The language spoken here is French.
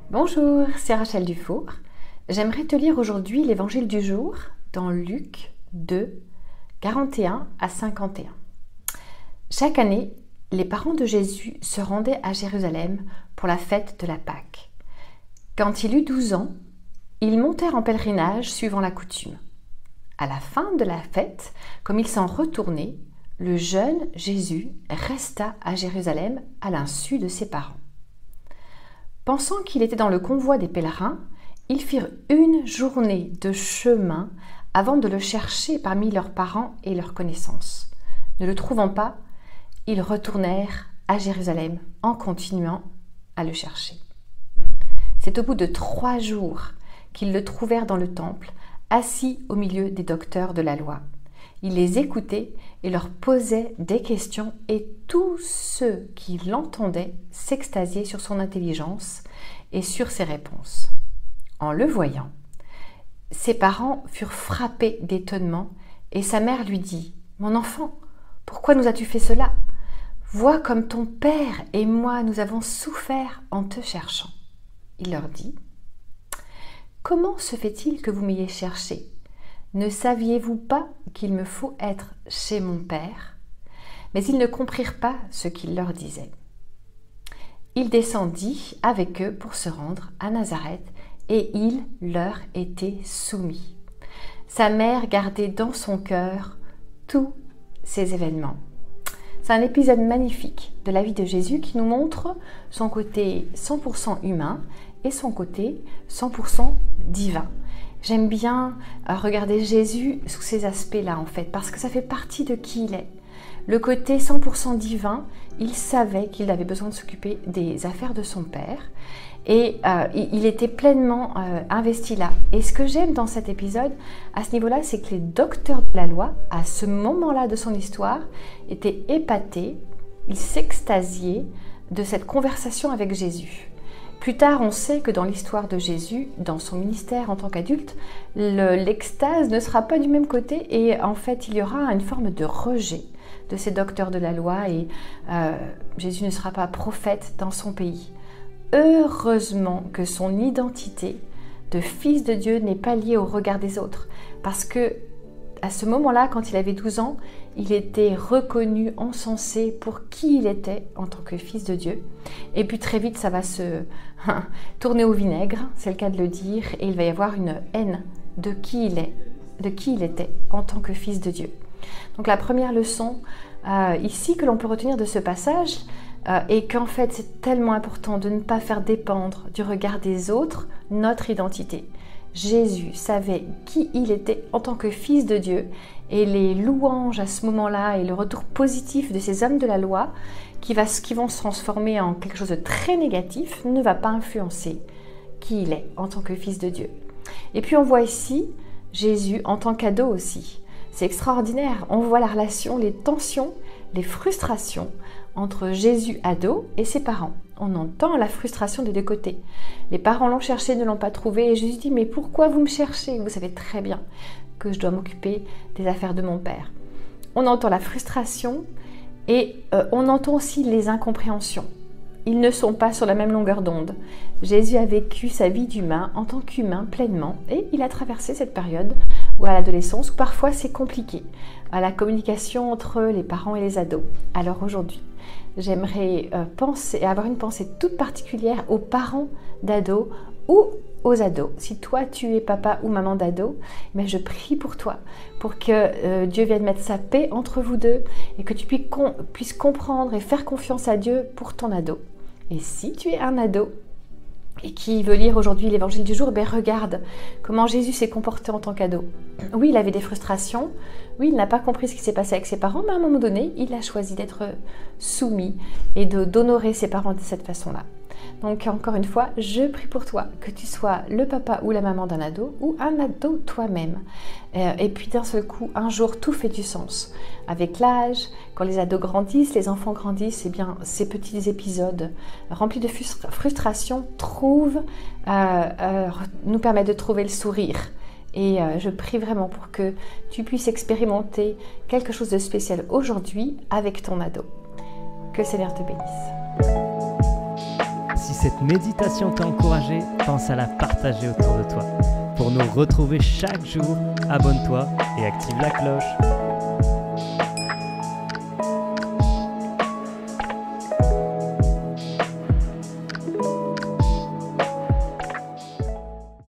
Bonjour, c'est Rachel Dufour. J'aimerais te lire aujourd'hui l'évangile du jour dans Luc 2, 41 à 51. Chaque année, les parents de Jésus se rendaient à Jérusalem pour la fête de la Pâque. Quand il eut 12 ans, ils montèrent en pèlerinage suivant la coutume. À la fin de la fête, comme ils s'en retournaient, le jeune Jésus resta à Jérusalem à l'insu de ses parents. Pensant qu'il était dans le convoi des pèlerins, ils firent une journée de chemin avant de le chercher parmi leurs parents et leurs connaissances. Ne le trouvant pas, ils retournèrent à Jérusalem en continuant à le chercher. C'est au bout de 3 jours qu'ils le trouvèrent dans le temple, assis au milieu des docteurs de la loi. Il les écoutait et leur posait des questions et tous ceux qui l'entendaient s'extasiaient sur son intelligence et sur ses réponses. En le voyant, ses parents furent frappés d'étonnement et sa mère lui dit « Mon enfant, pourquoi nous as-tu fait cela? Vois comme ton père et moi nous avons souffert en te cherchant. » Il leur dit « Comment se fait-il que vous m'ayez cherché ? Ne saviez-vous pas qu'il me faut être chez mon père ?» Mais ils ne comprirent pas ce qu'il leur disait. Il descendit avec eux pour se rendre à Nazareth et il leur était soumis. Sa mère gardait dans son cœur tous ces événements. C'est un épisode magnifique de la vie de Jésus qui nous montre son côté 100% humain et son côté 100% divin. J'aime bien regarder Jésus sous ces aspects-là en fait, parce que ça fait partie de qui il est. Le côté 100% divin, il savait qu'il avait besoin de s'occuper des affaires de son père et il était pleinement investi là. Et ce que j'aime dans cet épisode, à ce niveau-là, c'est que les docteurs de la loi, à ce moment-là de son histoire, étaient épatés, ils s'extasiaient de cette conversation avec Jésus. Plus tard, on sait que dans l'histoire de Jésus, dans son ministère en tant qu'adulte, l'extase ne sera pas du même côté et en fait, il y aura une forme de rejet de ces docteurs de la loi et Jésus ne sera pas prophète dans son pays. Heureusement que son identité de fils de Dieu n'est pas liée au regard des autres parce que à ce moment-là, quand il avait 12 ans, il était reconnu, encensé pour qui il était en tant que fils de Dieu. Et puis très vite, ça va se tourner au vinaigre, c'est le cas de le dire, et il va y avoir une haine de qui il est, de qui il était en tant que fils de Dieu. Donc la première leçon ici que l'on peut retenir de ce passage est qu'en fait, c'est tellement important de ne pas faire dépendre du regard des autres notre identité. Jésus savait qui il était en tant que fils de Dieu et les louanges à ce moment-là et le retour positif de ces hommes de la loi qui vont se transformer en quelque chose de très négatif ne va pas influencer qui il est en tant que fils de Dieu. Et puis on voit ici Jésus en tant qu'ado aussi. C'est extraordinaire, on voit la relation, les tensions, les frustrations entre Jésus ado et ses parents. On entend la frustration des deux côtés. Les parents l'ont cherché, ne l'ont pas trouvé et Jésus dit « Mais pourquoi vous me cherchez? Vous savez très bien que je dois m'occuper des affaires de mon père. » On entend la frustration et on entend aussi les incompréhensions. Ils ne sont pas sur la même longueur d'onde. Jésus a vécu sa vie d'humain en tant qu'humain pleinement et il a traversé cette période ou à l'adolescence où parfois c'est compliqué, à la communication entre les parents et les ados. Alors aujourd'hui, j'aimerais avoir une pensée toute particulière aux parents d'ados ou aux ados. Si toi tu es papa ou maman d'ado, mais je prie pour toi, pour que Dieu vienne mettre sa paix entre vous deux et que tu puisses comprendre et faire confiance à Dieu pour ton ado. Et si tu es un ado et qui veut lire aujourd'hui l'évangile du jour, regarde comment Jésus s'est comporté en tant qu'ado. Oui, il avait des frustrations, oui, il n'a pas compris ce qui s'est passé avec ses parents, mais à un moment donné, il a choisi d'être soumis et d'honorer ses parents de cette façon-là. Donc encore une fois, je prie pour toi, que tu sois le papa ou la maman d'un ado ou un ado toi-même. Et puis d'un seul coup, un jour, tout fait du sens. Avec l'âge, quand les ados grandissent, les enfants grandissent, eh bien, ces petits épisodes remplis de frustration nous permettent de trouver le sourire. Et je prie vraiment pour que tu puisses expérimenter quelque chose de spécial aujourd'hui avec ton ado. Que le Seigneur te bénisse. Si cette méditation t'a encouragé, pense à la partager autour de toi. Pour nous retrouver chaque jour, abonne-toi et active la cloche.